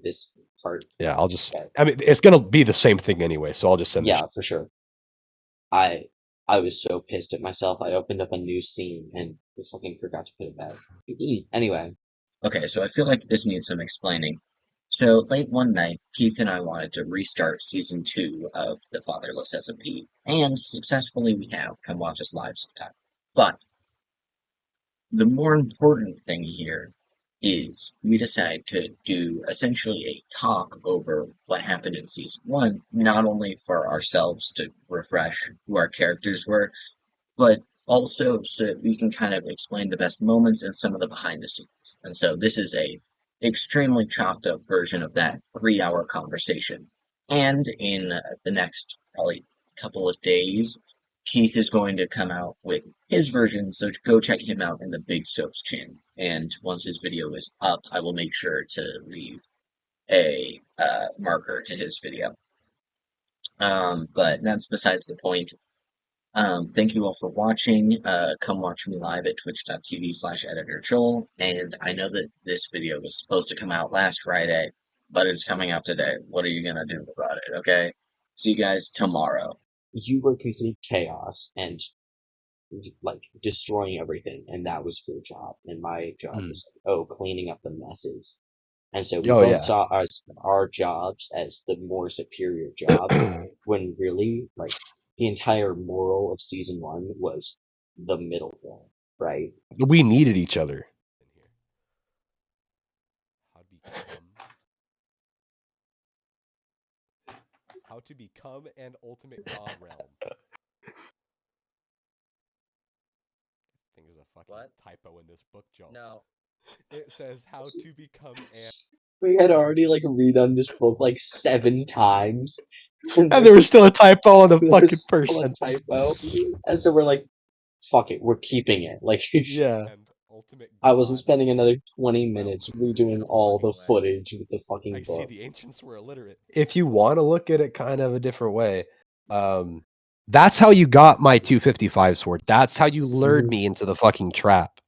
this part. Yeah, I'll just. I mean, it's gonna be the same thing anyway, so I'll just send. Yeah, for sure. I was so pissed at myself. I opened up a new scene and I fucking forgot to put it back. Anyway. Okay, so I feel like this needs some explaining. So late one night, Keith and I wanted to restart season 2 of the Fatherless SMP, and successfully we have. Come watch us live sometime. But the more important thing here is we decide to do essentially a talk over what happened in season 1, not only for ourselves to refresh who our characters were, but also so that we can kind of explain the best moments and some of the behind the scenes. And so this is a extremely chopped up version of that 3-hour conversation. And in the next probably couple of days, Keith is going to come out with his version, so go check him out in the Big Soaps channel. And once his video is up, I will make sure to leave a marker to his video. But that's besides the point. Thank you all for watching. Come watch me live at twitch.tv/editorjoel. And I know that this video was supposed to come out last Friday, but it's coming out today. What are you gonna do about it, okay? See you guys tomorrow. You were complete chaos and like destroying everything, and that was your job. And my job was cleaning up the messes. And so we both saw our jobs as the more superior job, when really, like, the entire moral of season 1 was the middle ground, right? We needed each other. How to become an ultimate god realm. I think there's a fucking typo in this book, Joe. No. It says how to become an... We had already like redone this book like 7 times. And there was still a typo on the fucking person. Typo. And so we're like, fuck it, we're keeping it. Like, yeah. I wasn't spending another 20 minutes redoing all the footage with the fucking book. See, the ancients were illiterate. If you want to look at it kind of a different way, that's how you got my 255 sword. That's how you lured me into the fucking trap.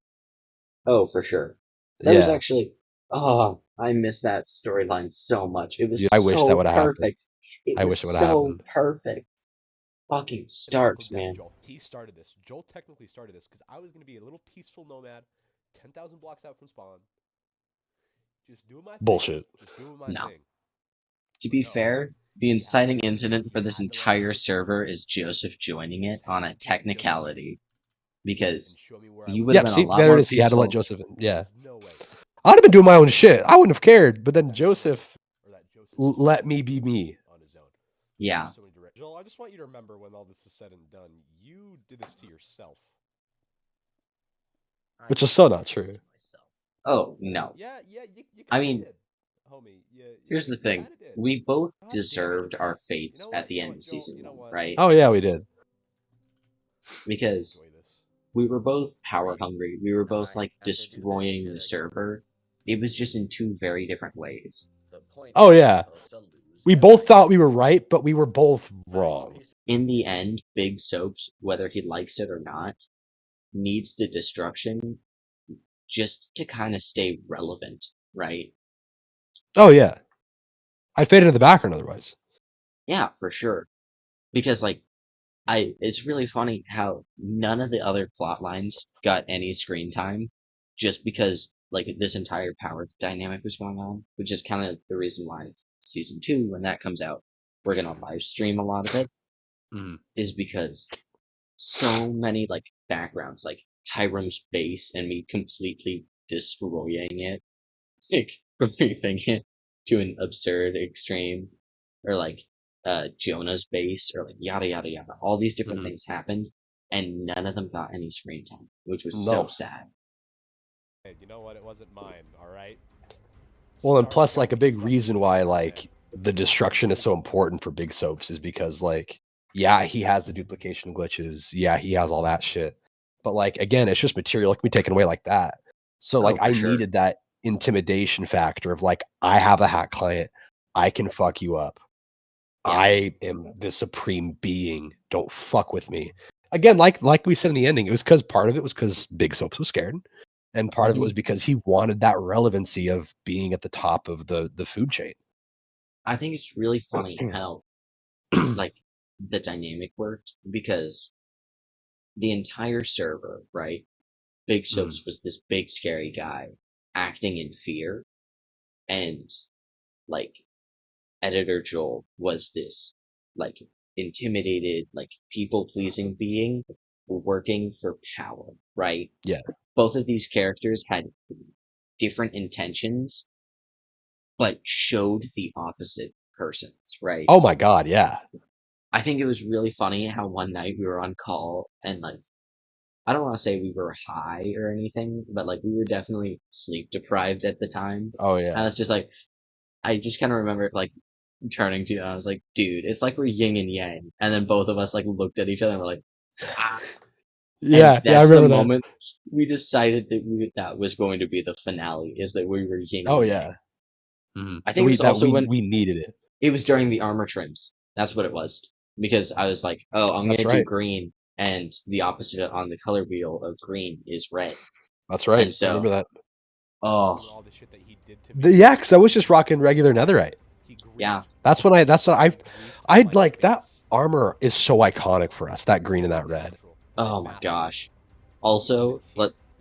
Oh, for sure. That was actually... Oh, I miss that storyline so much. It was so wish that would have perfect. I wish it would have happened. Perfect. Fucking Starks, man. He started this. Joel technically started this because I was going to be a little peaceful nomad, 10,000 blocks out from spawn. Just doing my thing. Bullshit. Just doing my thing. To be fair, the inciting incident for this entire server is Joseph joining it on a technicality. Because you would have been a lot more peaceful. He had to let Joseph in. Yeah. I'd have been doing my own shit. I wouldn't have cared. But then Joseph let me be me. Yeah. Joel, I just want you to remember when all this is said and done, you did this to yourself. Which is so not true. Oh, no. Yeah, I mean, here's the thing. We both deserved our fates at the end of season 1, right? Oh, yeah, we did. Because we were both power hungry. We were both, like, destroying the server. It was just in 2 very different ways. Oh, yeah. We both thought we were right, but we were both wrong. In the end, Big Soaps, whether he likes it or not, needs the destruction just to kind of stay relevant, right? Oh, yeah. I'd fade into the background otherwise. Yeah, for sure. Because, like, it's really funny how none of the other plot lines got any screen time just because, like, this entire power dynamic was going on, which is kind of the reason why season 2, when that comes out, we're gonna live stream a lot of it, is because so many, like, backgrounds, like Hiram's base and me completely destroying it, like, from anything to an absurd extreme, or like Jonah's base, or like yada yada yada. All these different things happened, and none of them got any screen time, which was so sad. Hey, you know what? It wasn't mine, all right? Well, and plus, like, a big reason why, like, the destruction is so important for Big Soaps is because, like, yeah, he has the duplication glitches. Yeah, he has all that shit. But, like, again, it's just material. It can be taken away like that. So, like, I needed that intimidation factor of, like, I have a hack client. I can fuck you up. Yeah. I am the supreme being. Don't fuck with me. Again, like we said in the ending, it was because part of it was because Big Soaps was scared. And part of it was because he wanted that relevancy of being at the top of the food chain. I think it's really funny how like the dynamic worked because the entire server, right? Big Soaps was this big scary guy acting in fear, and like editor Joel was this like intimidated, like people pleasing being working for power, right? Yeah. Both of these characters had different intentions, but showed the opposite persons, right? Oh my god, yeah. I think it was really funny how one night we were on call and like I don't want to say we were high or anything, but like we were definitely sleep deprived at the time. Oh And yeah. it's just like I just kind of remember like turning to you and I was like, dude, it's like we're yin and yang. And then both of us like looked at each other and we're like, ah. And Yeah, I that's the remember that. moment we decided that that was going to be the finale, is that we were yin Oh and yeah. yang. Mm-hmm. I think it was also when We needed it. it was during the armor trims. That's what it was. Because I was like, oh, I'm That's gonna do right. green, and the opposite on the color wheel of green is red. That's right. And I remember so, that. oh, Yeah, because I was just rocking regular netherite. yeah, That's what I'd like that armor is so iconic for us, that green and that red. oh my gosh. Also,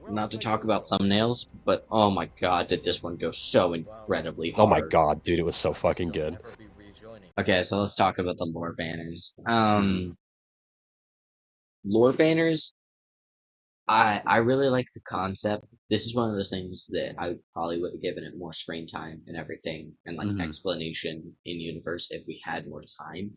not to talk about thumbnails, but oh my god, did this one go so incredibly Oh my hard. god, dude, it was so fucking good. Okay, so let's talk about the lore banners. Lore banners, I really like the concept. This is one of those things that I probably would have given it more screen time and everything, and like Mm-hmm. explanation in universe if we had more time.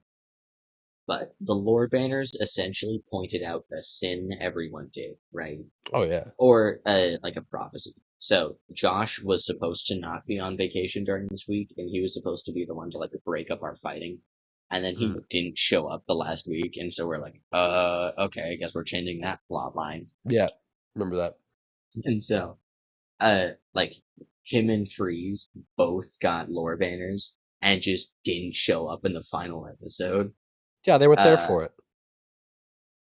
But the lore banners essentially pointed out a sin everyone did, right? Oh yeah. Or like a prophecy. So Josh was supposed to not be on vacation during this week, and he was supposed to be the one to like break up our fighting. And then he didn't show up the last week, and so we're like, okay, I guess we're changing that plot line. Yeah. Remember that. And so, like him and Freeze both got lore banners and just didn't show up in the final episode. Yeah, they were there Uh, for it.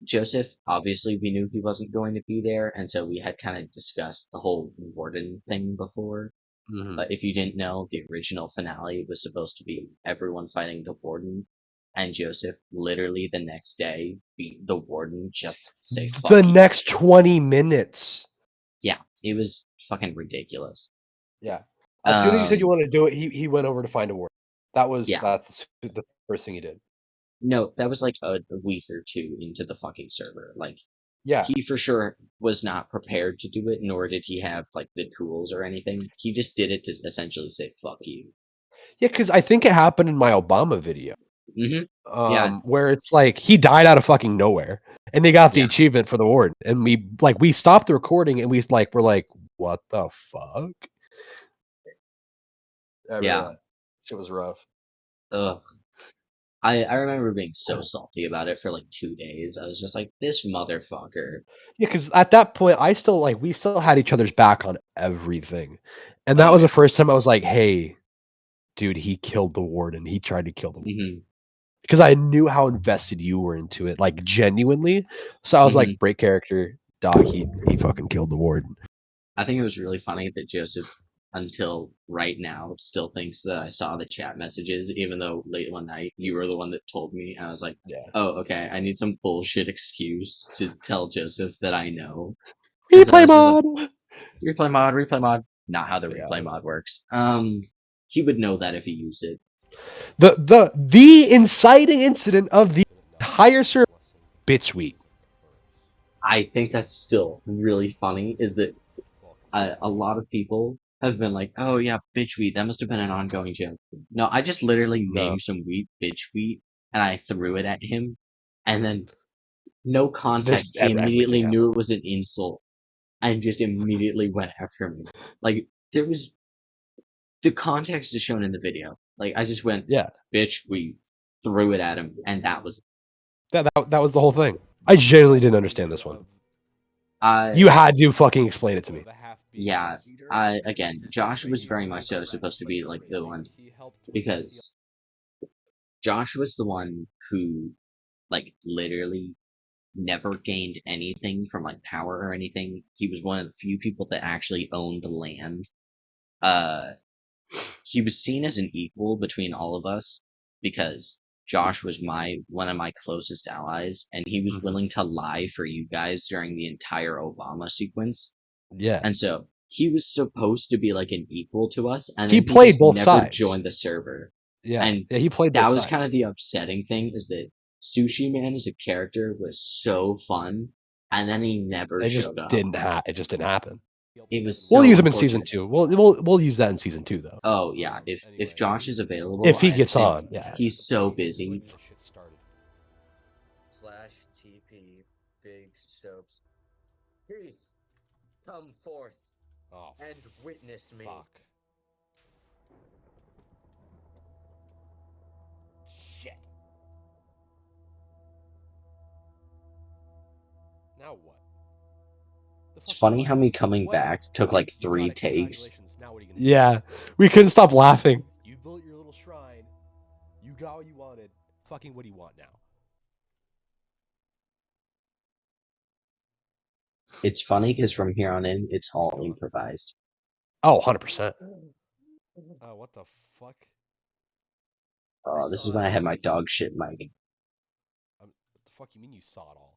Joseph, obviously, we knew he wasn't going to be there, and so we had kind of discussed the whole warden thing before. Mm-hmm. But if you didn't know, the original finale was supposed to be everyone fighting the warden, and Joseph literally the next day beat the warden just to say fuck The you. next 20 minutes. Yeah, it was fucking ridiculous. Yeah. As soon as you said you wanted to do it, he went over to find a word. Yeah. That's the first thing he did. No, that was like a week or two into the fucking server. Like, Yeah. he for sure was not prepared to do it, nor did he have like the tools or anything. He just did it to essentially say fuck you. Yeah, because I think it happened in my Obama video. Mm-hmm. Yeah. Where it's like he died out of fucking nowhere, and they got the achievement for the warden, and we stopped the recording, and we're like, what the fuck? Yeah. Shit was rough. Ugh. I remember being so salty about it for like 2 days. I was just like, this motherfucker. Yeah, because at that point, we still had each other's back on everything, and that Oh was the yeah. first time I was like, hey, dude, he killed the warden. He tried to kill the warden. Mm-hmm. Because I knew how invested you were into it, like genuinely. So I was like, break character, dog. He fucking killed the warden. I think it was really funny that Joseph, until right now, still thinks that I saw the chat messages, even though late one night you were the one that told me. And I was like, Yeah. oh, okay, I need some bullshit excuse to tell Joseph that I know. Replay mod. Like, replay mod. Not how the replay mod works. He would know that if he used it. The inciting incident of the entire server, bitchweet. I think that's still really funny. Is that a lot of people have been like, oh yeah, bitch wheat. That must have been an ongoing joke. No, I just literally named some wheat bitch wheat and I threw it at him, and then no context. He immediately knew it was an insult and just immediately went after me. Like there was the context is shown in the video. Like I just went, bitch wheat, threw it at him, and that was that was the whole thing. I genuinely didn't understand this one. You had to fucking explain it to me. Yeah, again, Josh was very much so supposed to be like the one, because Josh was the one who, like, literally never gained anything from like power or anything. He was one of the few people that actually owned land. Uh, he was seen as an equal between all of us because Josh was one of my closest allies, and he was willing to lie for you guys during the entire Obama sequence. Yeah. And so he was supposed to be like an equal to us, and He then he played just both never sides. joined the server. Yeah. And Yeah, he played that both was sides. kind of the upsetting thing, is that Sushi Man as a character was so fun, and then he never It just showed up. it just didn't happen. It was so We'll use him in season unfortunate. 2. We'll use that in season 2 though. Oh yeah, if Josh is available, If he I gets understand. on, yeah. He's so busy. /TP Big Soaps. Heath, come forth and witness me. Fuck. Shit. Now what? It's funny how me coming back took like 3 takes. Yeah, we couldn't stop laughing. You built your little shrine. You got what you wanted. Fucking what do you want now? It's funny because from here on in, it's all improvised. Oh, 100%. Oh, what the fuck? This is when I had my dog shit mic. What the fuck you mean you saw it all?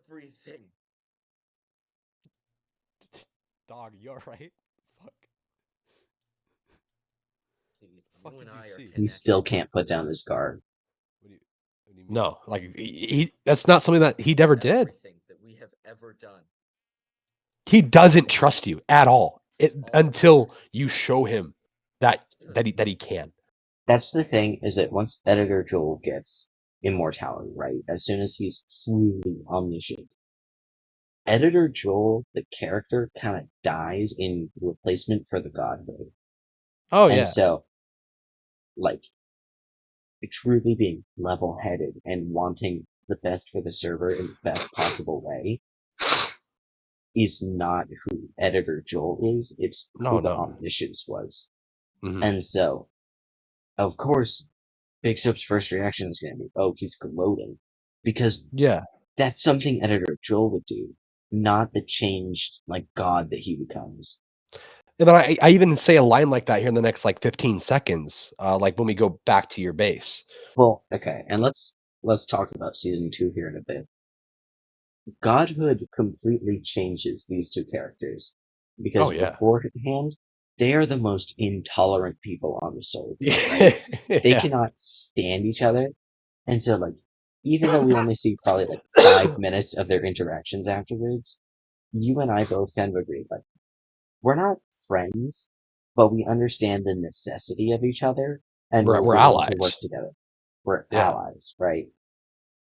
Everything. Dog, you alright? Fuck. What did you see? He still can't put down his guard. What do you mean? No, like he that's not something that he never did. Everything that we have ever done. He doesn't trust you at all until you show him that he can. That's the thing, is that once Editor Joel gets immortality, right? As soon as he's truly omniscient, Editor Joel, the character, kind of dies in replacement for the godhood. Oh And yeah. so, like, truly being level-headed and wanting the best for the server in the best possible way is not who Editor Joel is. It's who the omniscience was. Mm-hmm. And so, of course, Big Soap's first reaction is going to be, oh, he's gloating. Because that's something Editor Joel would do, not the changed, like, god that he becomes. And then I even say a line like that here in the next, like, 15 seconds, like when we go back to your base. Well, okay, and let's talk about Season 2 here in a bit. Godhood completely changes these two characters. Because beforehand, they are the most intolerant people on the server. Right? They cannot stand each other. And so, like, even though we only see probably, like, 5 minutes of their interactions afterwards, you and I both kind of agree, like, we're not friends, but we understand the necessity of each other, and we're willing allies. to work together. We're allies, right?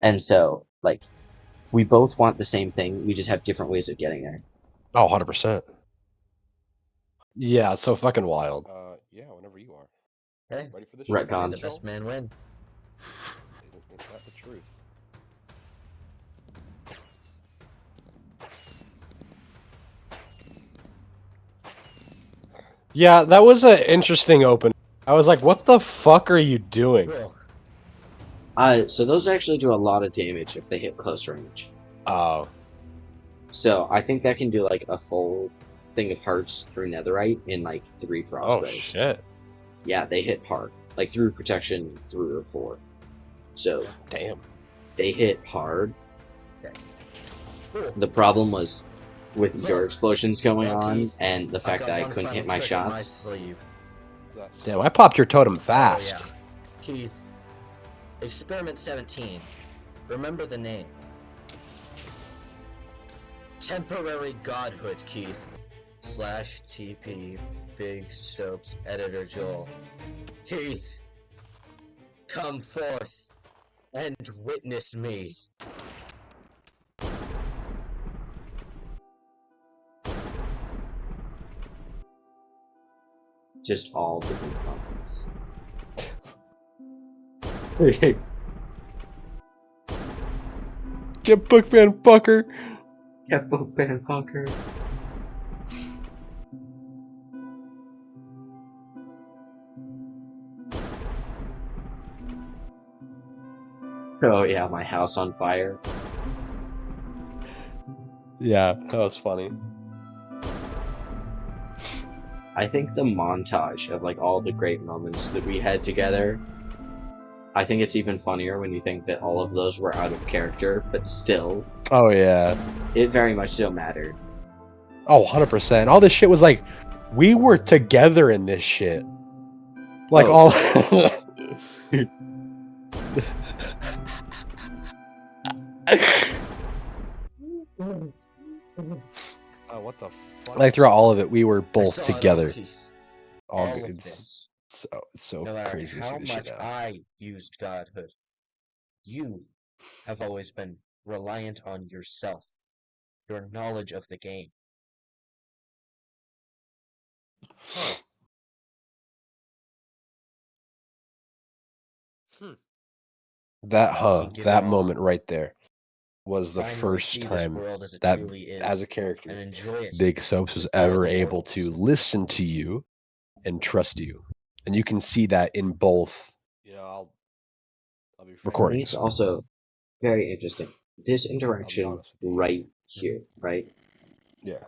And so, like, we both want the same thing, we just have different ways of getting there. Oh, 100%. Yeah, so fucking wild. Yeah, whenever you are. Hey, ready for this shit? Retcon. The best man win. Isn't that the truth? Yeah, that was an interesting open. I was like, what the fuck are you doing? So those actually do a lot of damage if they hit close range. Oh. So I think that can do, like, a full thing of hearts through netherite in, like, 3 crossbows. Oh, shit. Yeah, they hit hard. Like, through protection 3 or 4. So, damn. They hit hard. The problem was with your explosions going on and the fact that I couldn't hit my shots. Damn, I popped your totem fast. Oh, yeah. Keith, Experiment 17. Remember the name. Temporary Godhood, Keith. /TP Big Soaps Editor Joel. Keith, come forth and witness me. Just all different comments. Get book fan fucker. Get book fan fucker. Oh yeah, my house on fire. Yeah, that was funny. I think the montage of like all the great moments that we had together, I think it's even funnier when you think that all of those were out of character, but still, Oh yeah. it very much still mattered. Oh, 100%. All this shit was like, we were together in this shit. Like Oh. all. Oh, what the fuck? Like throughout all of it, we were both together. All of this. So No matter crazy to see how this shit much now. I used godhood, you have always been reliant on yourself, your knowledge of the game. Huh. That moment right there was the first time that, as a character, and enjoy it. Big Soaps was ever able to listen to you and trust you, and you can see that in both. I'll be recording. It's also very interesting. This interaction right here, right? Yeah.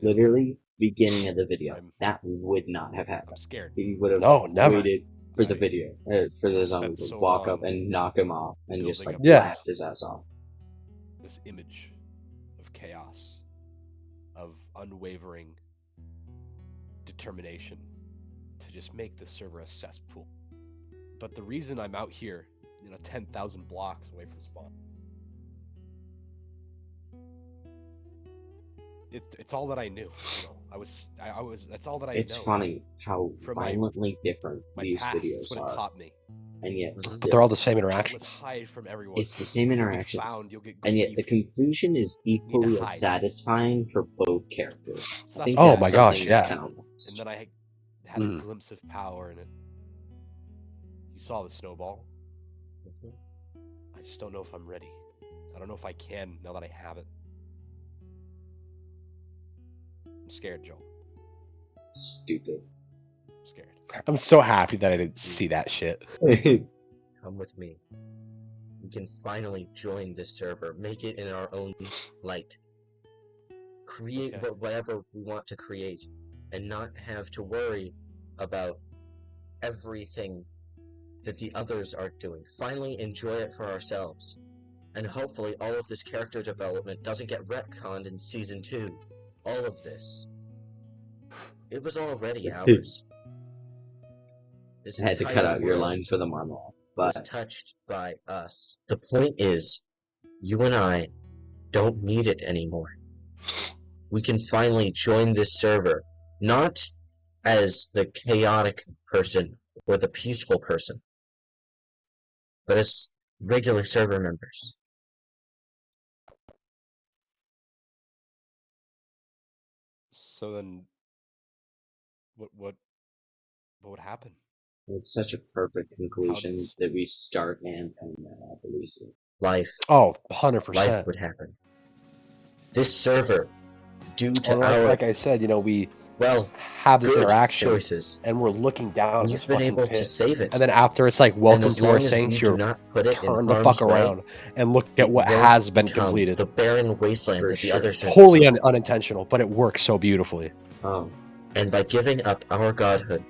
Literally, beginning of the video. That would not have happened. I'm scared. He would have never. waited for the video, for the zombie to walk up and knock him off and just like laugh his ass off. This image of chaos, of unwavering determination to just make the server a cesspool. But the reason I'm out here, 10,000 blocks away from spawn, it's all that I knew. I was. That's all that I know. It's funny how violently different these videos are. Taught me. And yet still, but they're all the same interactions. It's the same interactions, and yet the conclusion is equally as satisfying for both characters. So I think oh my gosh, yeah. And then I had a glimpse of power in it. You saw the snowball. I just don't know if I'm ready. I don't know if I can now that I have it. I'm scared, Joel. Stupid. I'm scared. I'm so happy that I didn't see that shit. Come with me. We can finally join this server, make it in our own light. Create whatever we want to create, and not have to worry about everything that the others are doing. Finally enjoy it for ourselves. And hopefully all of this character development doesn't get retconned in Season 2. All of this. It was already ours. I had to cut out your line for the monologue, but was touched by us. The point is, you and I don't need it anymore. We can finally join this server, not as the chaotic person or the peaceful person, but as regular server members. So then, what would happen? It's such a perfect conclusion that we start and end at least. Life. Oh, 100%. Life would happen. This server, due to our... Like I said, we have this interaction, choices, and we're looking down at this been fucking able pit. to save it. And then after it's like, welcome to our sanctuary, turn the fuck around and look at what has been completed. The barren wasteland that the others totally unintentional, but it works so beautifully. Oh. And by giving up our godhood,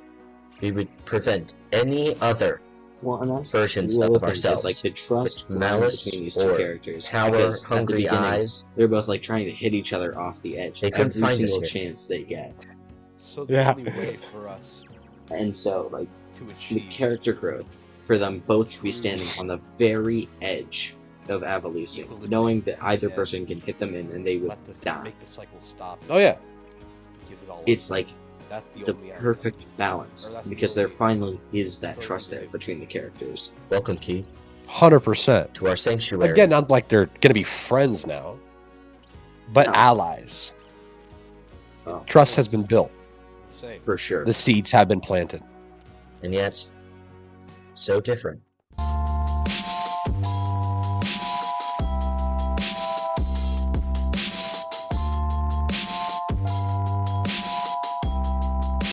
we would prevent any other versions of ourselves. Like the trust malice between these two characters. Power-hungry eyes. They're both like trying to hit each other off the edge. They couldn't find every single chance they get. So the only way for us. And so, like, the character growth for them both to be standing on the very edge of Avolysium, knowing that either person can hit them in and they would die. Make the cycle stop. Oh yeah. It's like the perfect balance, because there finally is that trust there between the characters. Welcome, Keith. 100%. To our sanctuary. Again, not like they're gonna be friends now, but allies. Oh. Trust has been built. For sure. The seeds have been planted. And yet, so different.